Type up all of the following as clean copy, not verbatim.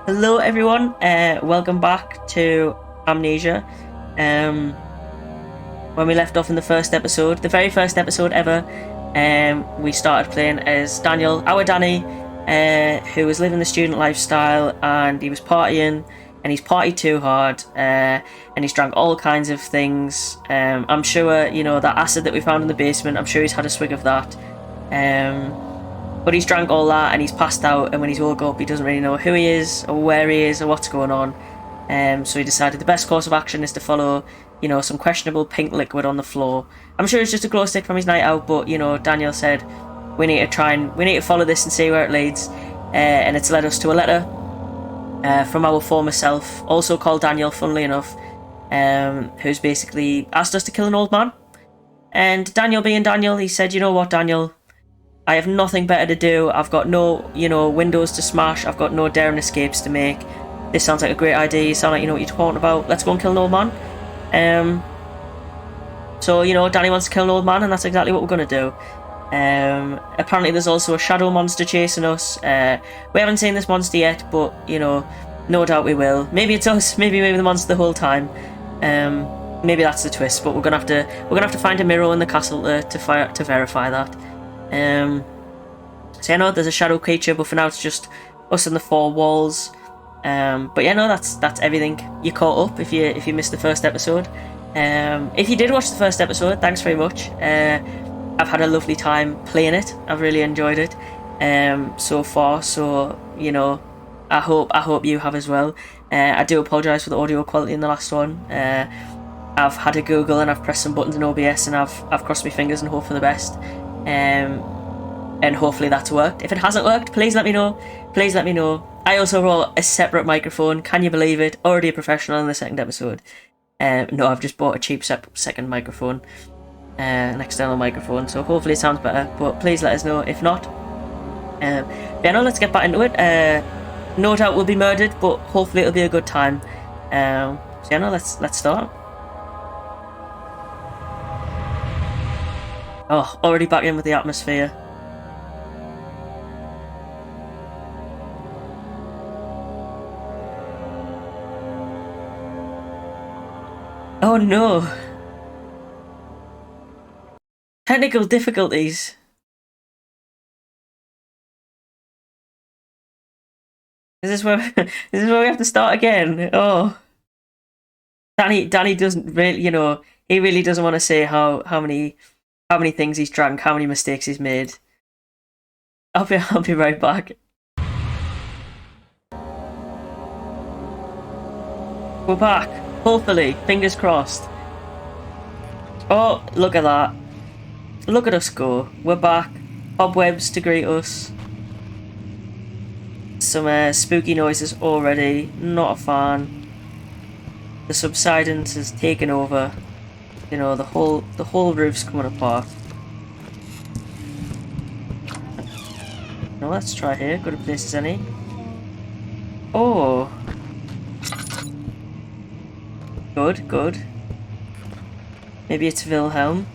Hello, everyone. Welcome back to Amnesia. When we left off in the first episode, the very first episode ever, we started playing as Daniel, our Danny, who was living the student lifestyle, and he was partying, and he's partied too hard, and he's drank all kinds of things. I'm sure, that acid that we found in the basement, I'm sure he's had a swig of that. But he's drank all that and he's passed out, and when he's woke up he doesn't really know who he is or where he is or what's going on. So he decided the best course of action is to follow, some questionable pink liquid on the floor. I'm sure it's just a glow stick from his night out, but Daniel said we need to follow this and see where it leads. And it's led us to a letter from our former self, also called Daniel, funnily enough, who's basically asked us to kill an old man. And Daniel being Daniel, he said, you know what, Daniel, I have nothing better to do. I've got no, windows to smash. I've got no daring escapes to make. This sounds like a great idea. You sound like you know what you're talking about. Let's go and kill an old man. So, Danny wants to kill an old man, and that's exactly what we're going to do. Apparently there's also a shadow monster chasing us. We haven't seen this monster yet, but, no doubt we will. Maybe it's us. Maybe the monster the whole time. Maybe that's the twist, but we're gonna have to find a mirror in the castle to verify that. So there's a shadow creature, but for now it's just us and the four walls. But that's everything. You caught up if you missed the first episode. If you did watch the first episode, thanks very much. I've had a lovely time playing it. I've really enjoyed it so far. So I hope you have as well. I do apologise for the audio quality in the last one. I've had a Google and I've pressed some buttons in OBS and I've crossed my fingers and hoped for the best. And hopefully that's worked. If it hasn't worked, please let me know. I also roll a separate microphone. Can you believe it? Already a professional in the second episode. No, I've just bought a cheap second microphone, an external microphone. So hopefully it sounds better. But please let us know if not. Let's get back into it. No doubt we'll be murdered, but hopefully it'll be a good time. Let's start. Oh, already back in with the atmosphere. Oh no! Technical difficulties. Is this where we have to start again? Oh, Danny doesn't really, he really doesn't want to say how many things he's drank, how many mistakes he's made. I'll be right back. We're back. Hopefully, fingers crossed. Oh, look at that. Look at us go. We're back. Cobwebs to greet us. Some spooky noises already. Not a fan. The subsidence has taken over. The whole roof's coming apart. Now let's try here. Good a place as any. Oh. Good. Maybe it's Wilhelm.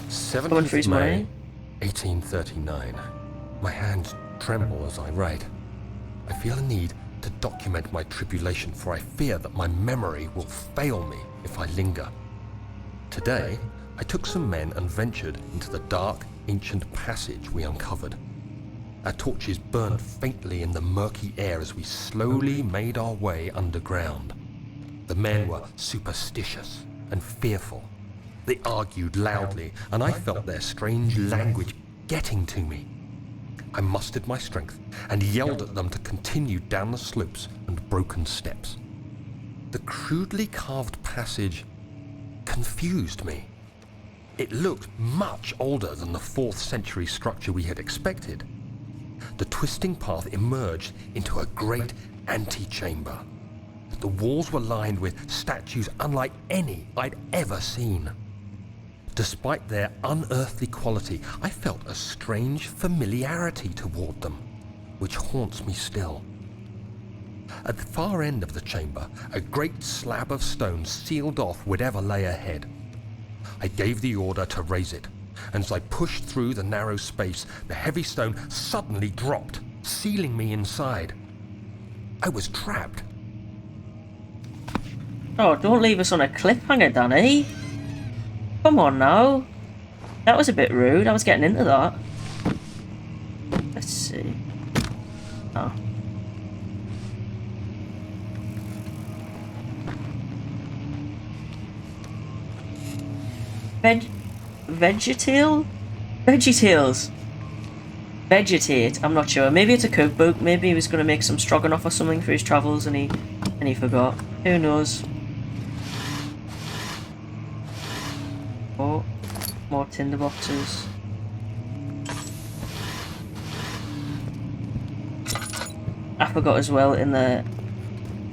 7th May, 1839. My hands tremble as I write. I feel a need to document my tribulation, for I fear that my memory will fail me if I linger. Today, I took some men and ventured into the dark, ancient passage we uncovered. Our torches burned faintly in the murky air as we slowly made our way underground. The men were superstitious and fearful. They argued loudly, and I felt their strange language getting to me. I mustered my strength and yelled at them to continue down the slopes and broken steps. The crudely carved passage confused me. It looked much older than the 4th century structure we had expected. The twisting path emerged into a great antechamber. The walls were lined with statues unlike any I'd ever seen. Despite their unearthly quality, I felt a strange familiarity toward them, which haunts me still. At the far end of the chamber, a great slab of stone sealed off whatever lay ahead. I gave the order to raise it, and as I pushed through the narrow space, the heavy stone suddenly dropped, sealing me inside. I was trapped. Oh, don't leave us on a cliffhanger, Danny. Come on now. That was a bit rude. I was getting into that. Let's see. Oh. Vegetale? VeggieTales. Vegetate. I'm not sure. Maybe it's a cookbook. Maybe he was going to make some stroganoff or something for his travels, and he forgot. Who knows? Oh, more tinder boxes. I forgot as well in the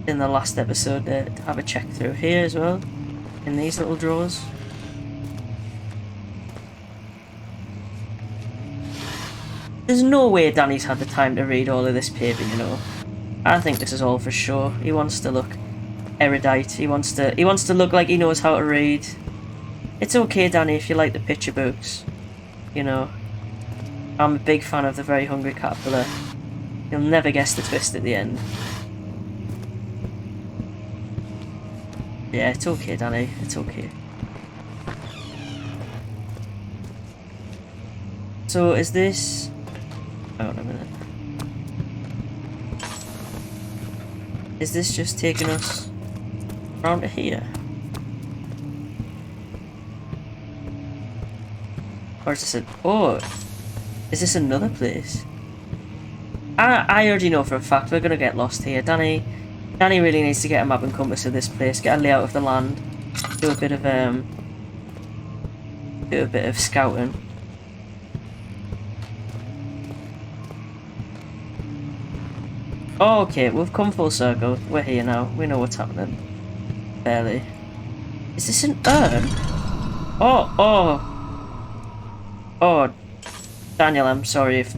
last episode to have a check through here as well, in these little drawers. There's no way Danny's had the time to read all of this paper, you know. I think this is all for sure. He wants to look erudite. He wants to look like he knows how to read. It's okay, Danny, if you like the picture books. You know, I'm a big fan of The Very Hungry Caterpillar. You'll never guess the twist at the end. Yeah, it's okay, Danny. It's okay. So, is this... Hang on a minute. Is this just taking us around to here? Or is this a... Oh! Is this another place? I already know for a fact we're gonna get lost here. Danny really needs to get a map and compass of this place, get a layout of the land, do a bit of scouting. Oh, okay, we've come full circle. We're here now. We know what's happening. Barely. Is this an urn? Oh, Daniel, I'm sorry if...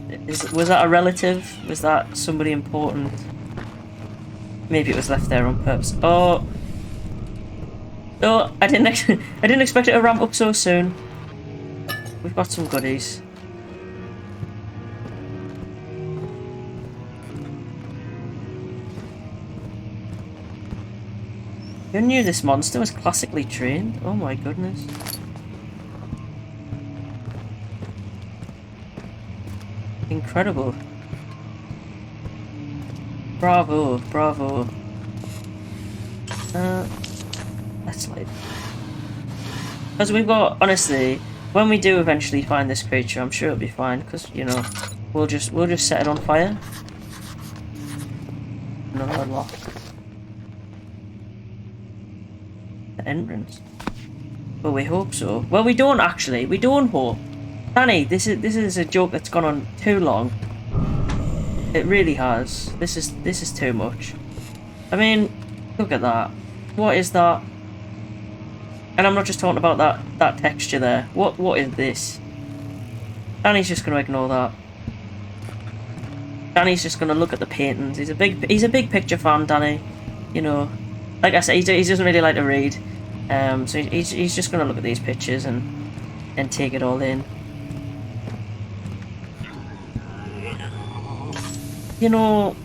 was that a relative? Was that somebody important? Maybe it was left there on purpose. Oh! No, I didn't expect it to ramp up so soon. We've got some goodies. Who knew this monster was classically trained? Oh my goodness. Incredible. Bravo, bravo. Let's like... Because we've got, honestly, when we do eventually find this creature, I'm sure it'll be fine, because, you know, we'll just set it on fire. Another unlock. The entrance. Well, we hope so. Well, we don't actually. We don't hope. Danny, this is a joke that's gone on too long. It really has. This is too much. I mean, look at that. What is that? And I'm not just talking about that texture there. What is this? Danny's just gonna ignore that. Danny's just gonna look at the paintings. He's a big picture fan, Danny. You know, like I said, he doesn't really like to read. So he's just gonna look at these pictures and take it all in. You know,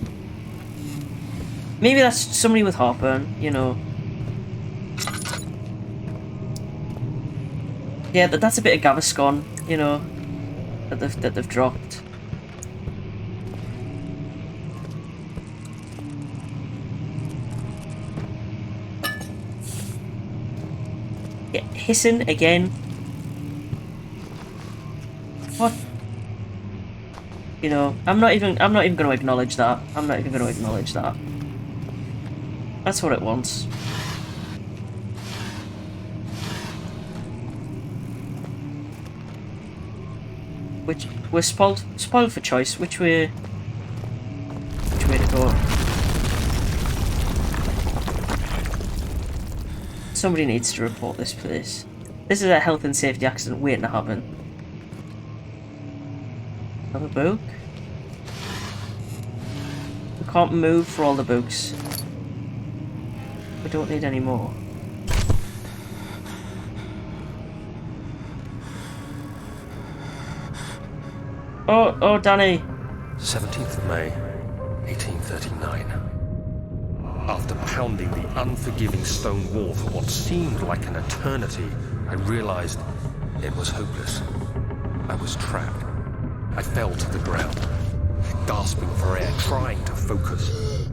maybe that's somebody with heartburn, you know. Yeah, that's a bit of Gaviscon, you know, that they've dropped. Yeah, hissing again. What? You know, I'm not even going to acknowledge that. I'm not even going to acknowledge that. That's what it wants. Which we're spoiled for choice. Which way to go? Somebody needs to report this place. This is a health and safety accident waiting to happen. Another book? We can't move for all the books. We don't need any more. Oh, Danny. 17th of May, 1839. After pounding the unforgiving stone wall for what seemed like an eternity, I realized it was hopeless. I was trapped. I fell to the ground, gasping for air, trying to focus.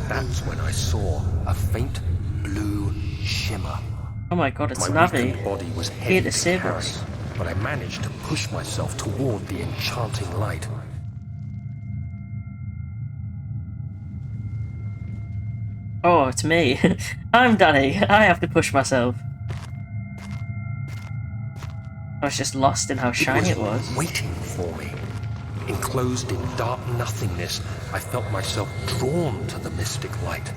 That's when I saw a faint blue shimmer. Oh my god, it's My Navi. weakened body was Here heavy to to save carry, us. but I managed to push myself toward the enchanting light. Oh, it's me. I'm Danny. I have to push myself. I was just lost in how shiny it was. Waiting for me. Enclosed in dark nothingness, I felt myself drawn to the mystic light.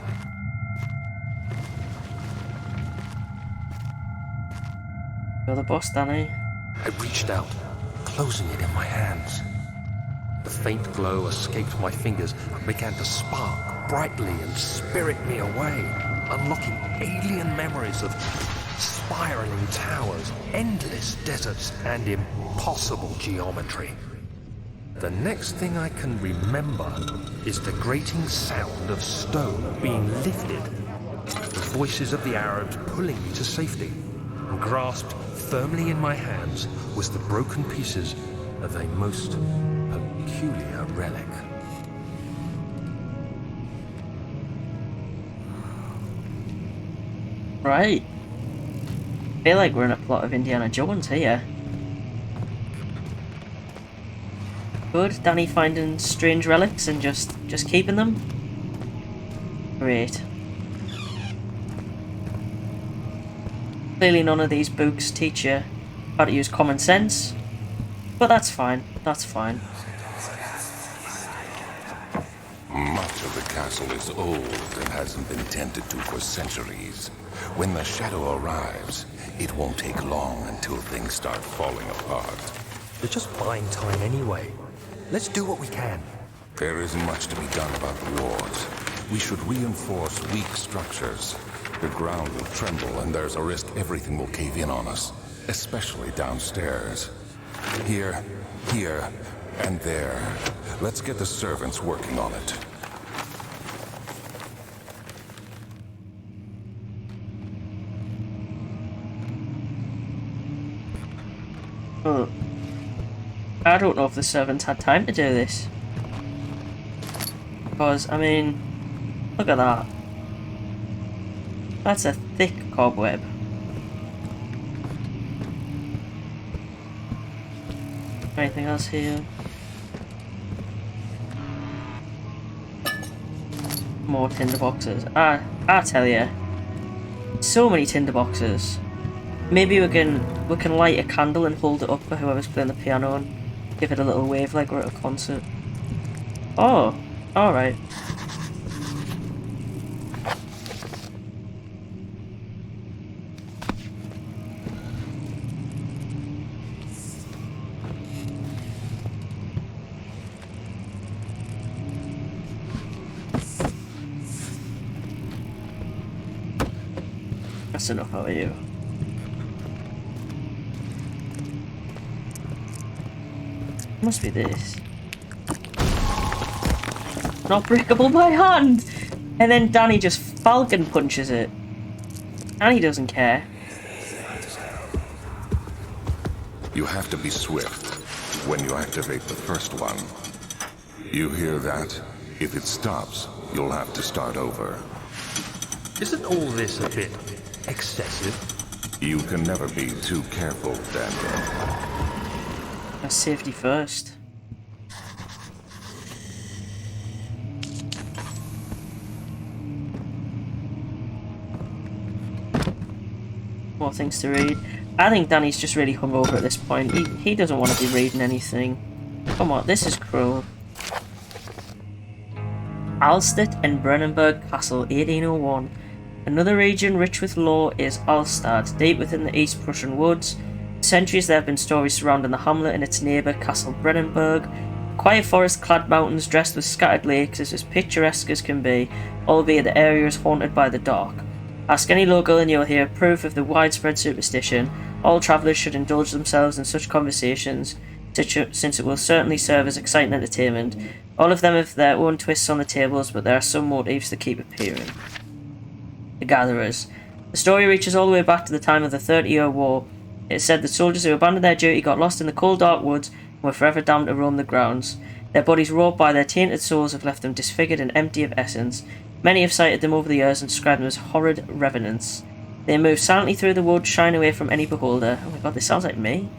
You're the boss, Danny. I reached out, closing it in my hands. The faint glow escaped my fingers and began to spark brightly and spirit me away, unlocking alien memories of spiraling towers, endless deserts, and impossible geometry. The next thing I can remember is the grating sound of stone being lifted, the voices of the Arabs pulling me to safety, and grasped firmly in my hands was the broken pieces of a most peculiar relic. Right. I feel like we're in a plot of Indiana Jones here. Good, Danny finding strange relics and just keeping them. Great. Clearly none of these books teach you how to use common sense, but that's fine, that's fine. Much of the castle is old and hasn't been tended to for centuries. When the shadow arrives, it won't take long until things start falling apart. We're just buying time anyway. Let's do what we can. There isn't much to be done about the wards. We should reinforce weak structures. The ground will tremble and there's a risk everything will cave in on us, especially downstairs. Here, and there. Let's get the servants working on it. Oh. I don't know if the servants had time to do this. Because, I mean, look at that. That's a thick cobweb. Anything else here? More tinder boxes. I tell you, so many tinder boxes. Maybe we can light a candle and hold it up for whoever's playing the piano and give it a little wave like we're at a concert. Oh, all right. That's enough out of you. Must be this. Not breakable by hand! And then Danny just falcon punches it. And he doesn't care. You have to be swift when you activate the first one. You hear that? If it stops, you'll have to start over. Isn't all this a bit excessive? You can never be too careful, Daniel. That's safety first. More things to read. I think Danny's just really hungover at this point. He doesn't want to be reading anything. Come on, this is cruel. Alstedt and Brennenburg Castle, 1801. Another region rich with lore is Alstad, deep within the East Prussian woods. For centuries there have been stories surrounding the hamlet and its neighbour, Castle Brennenburg. Quiet forest-clad mountains dressed with scattered lakes is as picturesque as can be, albeit the area is haunted by the dark. Ask any local and you'll hear proof of the widespread superstition. All travellers should indulge themselves in such conversations. since it will certainly serve as exciting entertainment. All of them have their own twists on the tables, but there are some motifs that keep appearing. The Gatherers. The story reaches all the way back to the time of the 30-Year War. It is said that soldiers who abandoned their duty got lost in the cold dark woods and were forever damned to roam the grounds. Their bodies wrought by their tainted souls have left them disfigured and empty of essence. Many have cited them over the years and described them as horrid revenants. They move silently through the woods, shying away from any beholder. Oh my god, this sounds like me.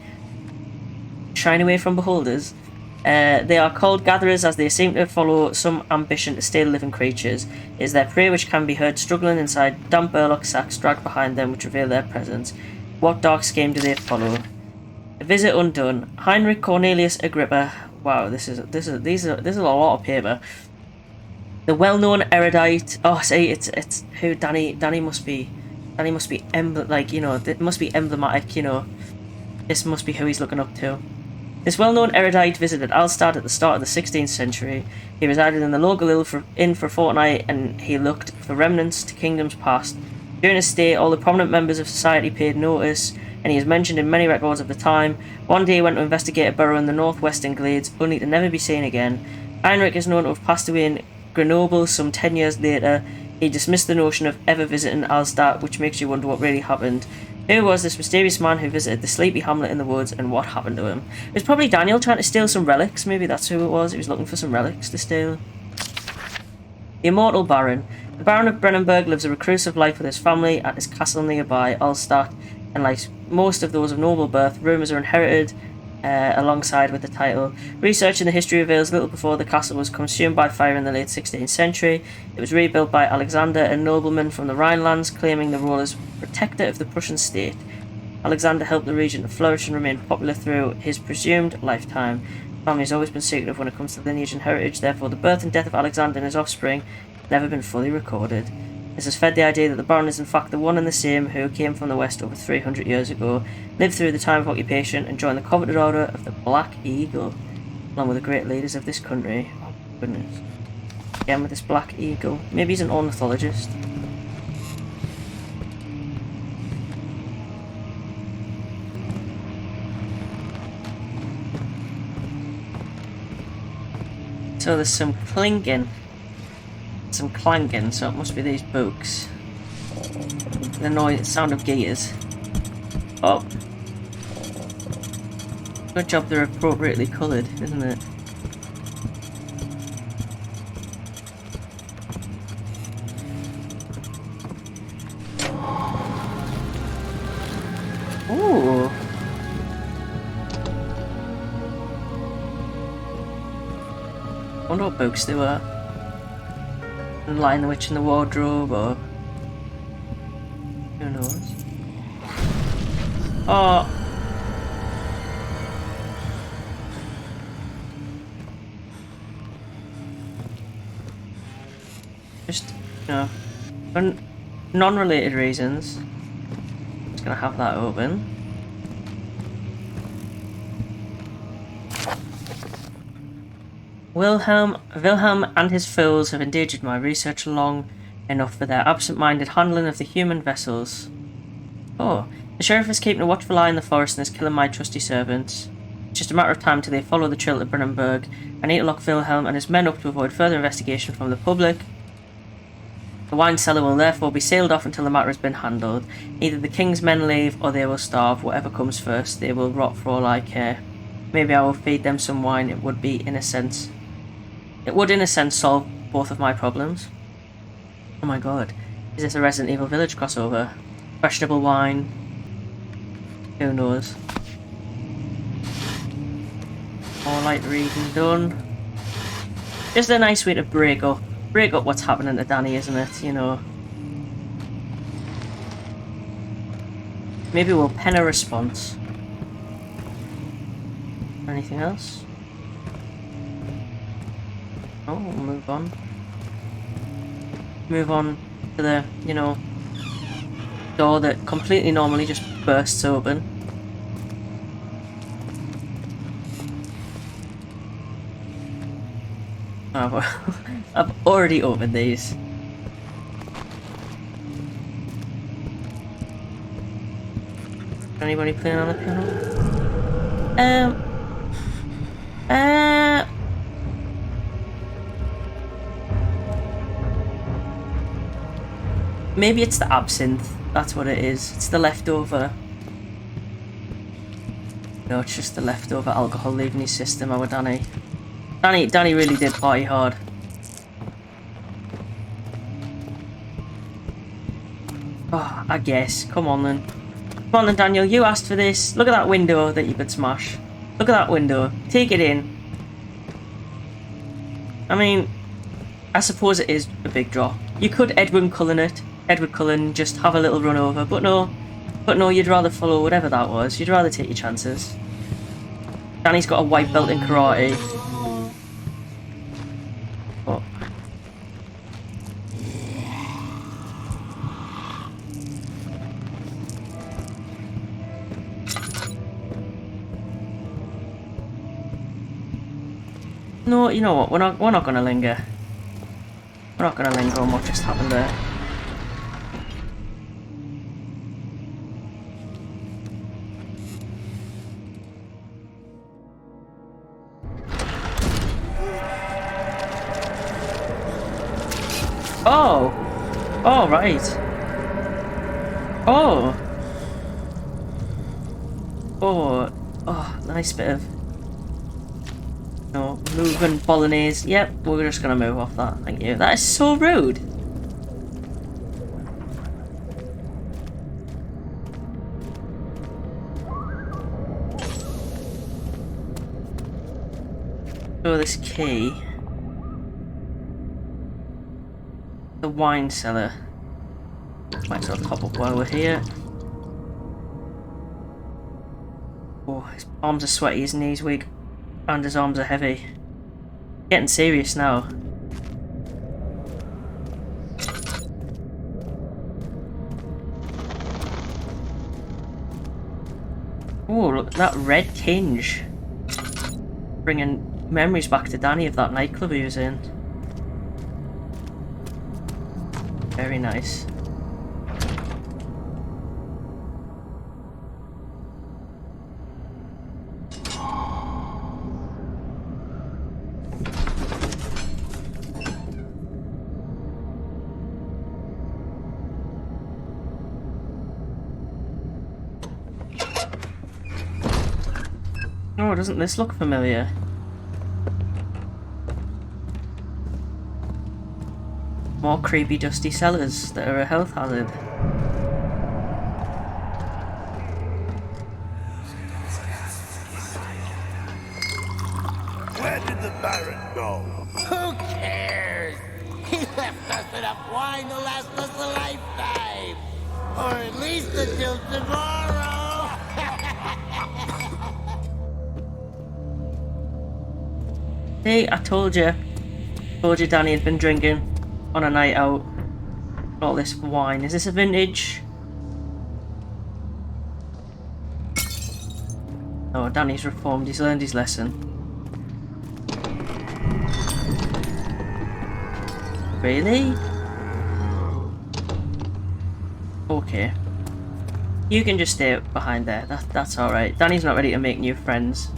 Shying away from beholders. They are called gatherers as they seem to follow some ambition to steal living creatures. It is their prey which can be heard struggling inside damp burlap sacks dragged behind them which reveal their presence. What dark scheme do they follow? A visit undone. Heinrich Cornelius Agrippa. Wow, this is a lot of paper. The well-known erudite. Oh, see, it's who Danny must be. Danny must be it must be emblematic. You know, this must be who he's looking up to. This well-known erudite visited Alstadt at the start of the 16th century. He resided in the local inn for a fortnight, and he looked for remnants to kingdoms past. During his stay, all the prominent members of society paid notice, and he is mentioned in many records of the time. One day he went to investigate a burrow in the northwestern glades, only to never be seen again. Heinrich is known to have passed away in Grenoble some 10 years later. He dismissed the notion of ever visiting Alstadt, which makes you wonder what really happened. Who was this mysterious man who visited the sleepy hamlet in the woods, and what happened to him? It was probably Daniel trying to steal some relics. Maybe that's who it was. He was looking for some relics to steal. The Immortal Baron. The Baron of Brennenburg lives a reclusive life with his family at his castle nearby, Alstadt, and like most of those of noble birth, rumours are inherited alongside with the title. Research in the history reveals little before the castle was consumed by fire in the late 16th century. It was rebuilt by Alexander, a nobleman from the Rhinelands, claiming the role as protector of the Prussian state. Alexander helped the region to flourish and remain popular through his presumed lifetime. The family has always been secretive when it comes to lineage and heritage, therefore the birth and death of Alexander and his offspring have never been fully recorded. This has fed the idea that the Baron is in fact the one and the same who came from the west over 300 years ago, lived through the time of occupation, and joined the coveted order of the Black Eagle, along with the great leaders of this country. Oh goodness. Again with this Black Eagle. Maybe he's an ornithologist. So there's some clinking. Some clanking, so it must be these books. The noise, sound of gears. Oh. Good job they're appropriately coloured, isn't it? Ooh. I wonder what books they were. Lion the Witch in the Wardrobe, or who knows? Oh, just for non-related reasons. Just gonna have that open. Wilhelm and his fools have endangered my research long enough for their absent-minded handling of the human vessels. Oh, the sheriff is keeping a watchful eye in the forest and is killing my trusty servants. It's just a matter of time till they follow the trail to Brennenburg. I need to lock Wilhelm and his men up to avoid further investigation from the public. The wine cellar will therefore be sealed off until the matter has been handled. Either the king's men leave or they will starve. Whatever comes first, they will rot for all I care. Maybe I will feed them some wine. It would, in a sense, solve both of my problems. Oh my god. Is this a Resident Evil Village crossover? Questionable wine. Who knows? More light reading done. Just a nice way to break up what's happening to Danny, isn't it? You know. Maybe we'll pen a response. Anything else? Oh, we'll move on. Move on to the, door that completely normally just bursts open. Oh, I've already opened these. Anybody playing on the piano? Maybe it's the absinthe. That's what it is. It's the leftover. No, it's just the leftover alcohol leaving his system. Our Danny. Danny really did party hard. Oh, I guess. Come on then. Come on then, Daniel. You asked for this. Look at that window that you could smash. Look at that window. Take it in. I mean, I suppose it is a big draw. You could EDWIN CULLEN it. EDWIN CULLEN, just have a little run over. But no, you'd rather follow whatever that was. You'd rather take your chances. Danny's got a white belt in karate. Oh. No, you know what? We're not gonna linger. We're not gonna linger on what just happened there. Oh! Oh, right. Oh! Oh! Oh, nice bit of... No, moving bolognese. Yep, we're just gonna move off that. Thank you. That is so rude. Oh, this key. The wine cellar. Might as well top up while we're here. Oh, his arms are sweaty, his knees weak, and his arms are heavy. Getting serious now. Oh, look at that red tinge. Bringing memories back to Danny of that nightclub he was in. Very nice. Oh, doesn't this look familiar? More creepy, dusty cellars that are a health hazard. Where did the Baron go? Who cares? He left us enough wine to last us a lifetime. Or at least until tomorrow. See, I told you. Told you Danny had been drinking on a night out. All this wine. Is this a vintage? Oh, Danny's reformed. He's learned his lesson. Really? Okay. You can just stay behind there. That's alright. Danny's not ready to make new friends.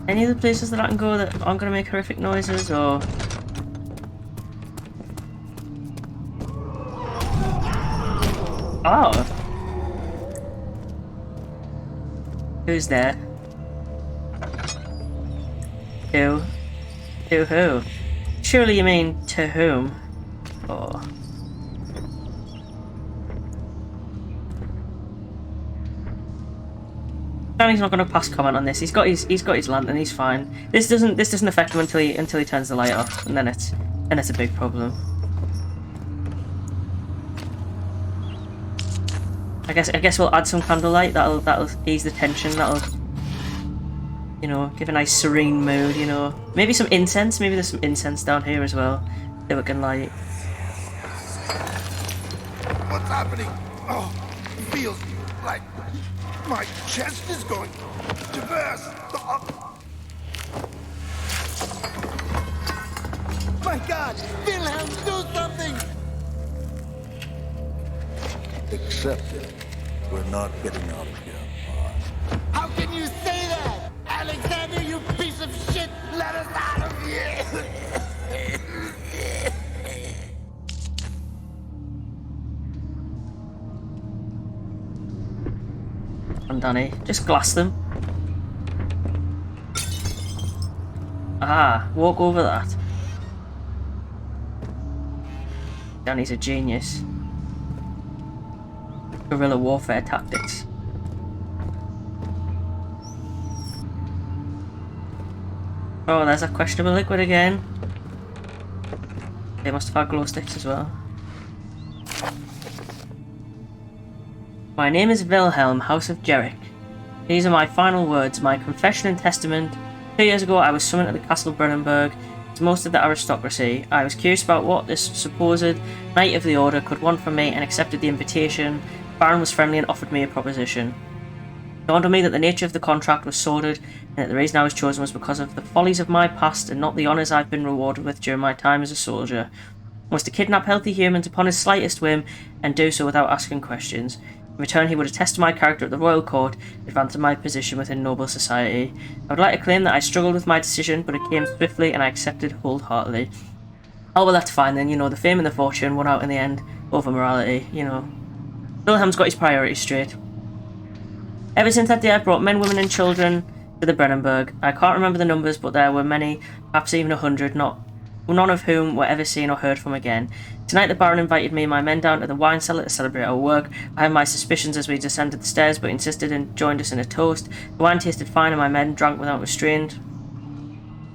Any other places that I can go that aren't going to make horrific noises, or... Oh! Who's there? Who? To who? Surely you mean to whom? Or... Danny's not going to pass comment on this. He's got his lantern. He's fine. This doesn't affect him until he turns the light off, and then it's a big problem. I guess we'll add some candlelight. That'll ease the tension. That'll, you know, give a nice serene mood. You know, maybe some incense. Maybe there's some incense down here as well that we can light. What's happening? Oh, it feels like my chest is going to burst. My God, Wilhelm, do something! Accepted. We're not getting out of here alive. How can you say that? Alexander, you piece of shit! Let us out of here! And Danny, just glass them. Ah, walk over that. Danny's a genius. Guerrilla warfare tactics. Oh, there's that questionable liquid again. They must have had glow sticks as well. My name is Wilhelm, House of Jerick. These are my final words, my confession and testament. 2 years ago I was summoned to the Castle Brennenburg to most of the aristocracy. I was curious about what this supposed Knight of the Order could want from me and accepted the invitation. The Baron was friendly and offered me a proposition. It dawned on me that the nature of the contract was sordid and that the reason I was chosen was because of the follies of my past and not the honours I've been rewarded with during my time as a soldier. I was to kidnap healthy humans upon his slightest whim and do so without asking questions. In return, he would attest to my character at the royal court, advancing my position within noble society. I would like to claim that I struggled with my decision, but it came swiftly and I accepted wholeheartedly. Oh well, that's fine then, you know, the fame and the fortune won out in the end over morality, you know. Wilhelm's got his priorities straight. Ever since that day I've brought men, women and children to the Brennenburg. I can't remember the numbers, but there were many, perhaps even 100, none of whom were ever seen or heard from again. Tonight the Baron invited me and my men down to the wine cellar to celebrate our work. I had my suspicions as we descended the stairs, but insisted and joined us in a toast. The wine tasted fine and my men drank without restraint.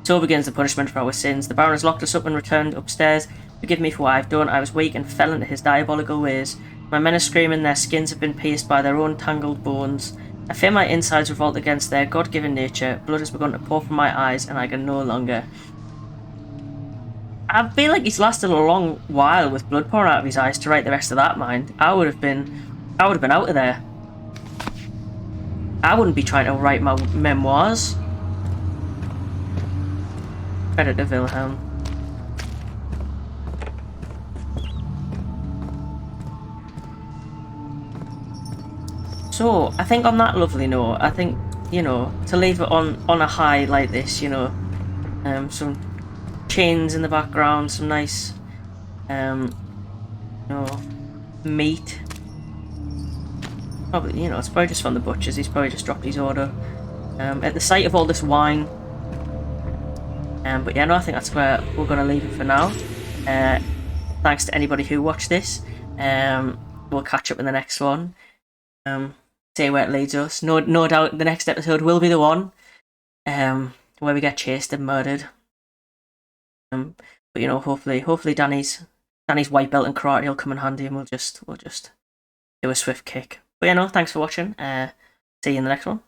So begins the punishment for our sins. The Baron has locked us up and returned upstairs. Forgive me for what I've done. I was weak and fell into his diabolical ways. My men are screaming, their skins have been pierced by their own tangled bones. I fear my insides revolt against their God-given nature. Blood has begun to pour from my eyes and I can no longer. I feel like he's lasted a long while with blood pouring out of his eyes to write the rest of that, mind. I would have been out of there. I wouldn't be trying to write my memoirs. Credit to Wilhelm. So, I think on that lovely note, I think, you know, to leave it on a high like this, you know, some chains in the background, some nice, you know, meat. Probably, you know, it's probably just from the butcher's. He's probably just dropped his order. At the sight of all this wine. But yeah, no, I think that's where we're going to leave it for now. Thanks to anybody who watched this. We'll catch up in the next one. See where it leads us. No doubt the next episode will be the one where we get chased and murdered. But you know, hopefully Danny's white belt and karate will come in handy, and we'll just do a swift kick. But yeah, no, thanks for watching. See you in the next one.